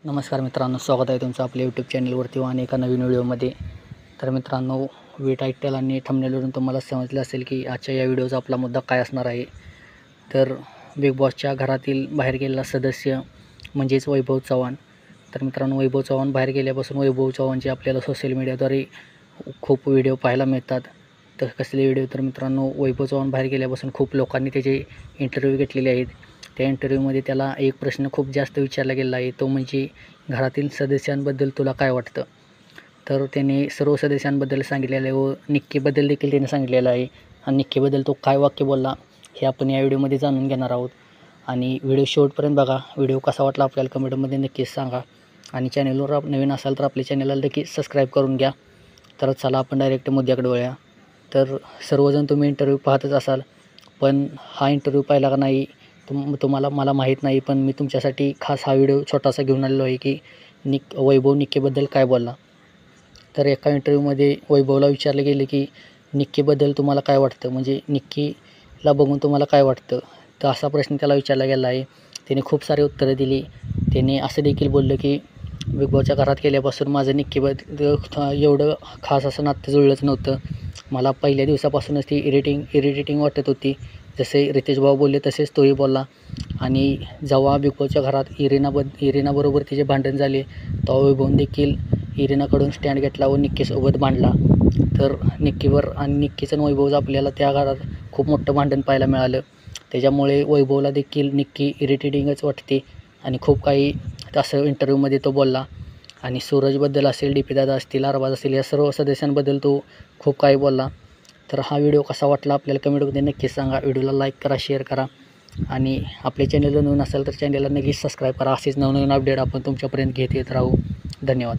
नमस्कार मित्रांनो, स्वागत आहे तुमचं आपल्या यूट्यूब चॅनलवरती आणि एका नवीन व्हिडिओमध्ये. तर मित्रांनो, टायटल आणि थंबनेलवरून तुम्हाला समजलं असेल की आजच्या या व्हिडिओचा आपला मुद्दा काय असणार आहे. तर बिग बॉसच्या घरातील बाहेर गेलेला सदस्य म्हणजेच वैभव चव्हाण. तर मित्रांनो, वैभव चव्हाण बाहेर गेल्यापासून वैभव चव्हाणचे आपल्याला सोशल मीडियाद्वारे खूप व्हिडिओ पाहायला मिळतात. तर कसले व्हिडिओ? तर मित्रांनो, वैभव चव्हाण बाहेर गेल्यापासून खूप लोकांनी त्याचे इंटरव्ह्यू घेतलेले आहेत. त्या इंटरव्ह्यूमध्ये त्याला एक प्रश्न खूप जास्त विचारला गेला आहे, तो म्हणजे घरातील सदस्यांबद्दल तुला काय वाटतं. तर त्याने सर्व सदस्यांबद्दल सांगितलेलं आहे व निक्कीबद्दल देखील त्याने सांगितलेलं आहे. आणि निक्कीबद्दल तो काय वाक्य बोलला हे आपण या व्हिडिओमध्ये जाणून घेणार आहोत. आणि व्हिडिओ शेवटपर्यंत बघा. व्हिडिओ कसा वाटला आपल्याला कमेंटमध्ये नक्कीच सांगा. आणि चॅनलवर नवीन असाल तर आपल्या चॅनलला नक्कीच सबस्क्राईब करून घ्या. तर चला आपण डायरेक्ट मुद्द्याकडे वळूया. तर सर्वजण तुम्ही इंटरव्ह्यू पाहतच असाल, पण हा इंटरव्ह्यू पाहिला का नाही तुम्हाला मला माहीत नाही, पण मी तुमच्यासाठी खास हा व्हिडिओ छोटासा घेऊन आलेलो आहे की वैभव निक्कीबद्दल काय बोलला. तर एका इंटरव्ह्यूमध्ये वैभवला विचारले गेले की निक्कीबद्दल तुम्हाला काय वाटतं, म्हणजे निक्कीला बघून तुम्हाला काय वाटतं. तर असा प्रश्न त्याला विचारला गेला आहे. त्याने खूप सारे उत्तरं दिली. त्याने असं देखील बोललं की बिग बॉसच्या घरात गेल्यापासून माझं निक्कीबद्दल एवढं खास असं नातं जुळलंच नव्हतं. मला पहिल्या दिवसापासूनच ती इरिटेटिंग वाटत होती. जसे रितेश भाऊ बोलले तसेच तोही बोलला. आणि जेव्हा बिग बॉसच्या घरात इरिनाबरोबर तिचे भांडण झाले तेव्हा वैभवने देखील इरिनाकडून स्टँड घेतला व निक्कीसोबत भांडला. तर निक्कीवर आणि निक्कीचं आणि वैभवचं आपल्याला त्या घरात खूप मोठं भांडण पाहायला मिळालं. त्याच्यामुळे वैभवला देखील निक्की इरिटेटिंगच वाटते आणि खूप काही असं इंटरव्ह्यूमध्ये तो बोलला. आणि सूरजबद्दल असेल, DP दादा असतील, अरबाज असेल, या सर्व सदस्यांबद्दल तो खूप काही बोलला. तर हा व्हिडिओ कसा वाटला आपल्याला कमेंटमध्ये नक्कीच सांगा. व्हिडिओला लाईक करा, शेअर करा आणि आपल्या चॅनलला नवीन असेल तर चॅनलला नक्कीच सबस्क्राईब करा. असेच नवनवीन अपडेट आपण तुमच्यापर्यंत घेत येत राहू. धन्यवाद.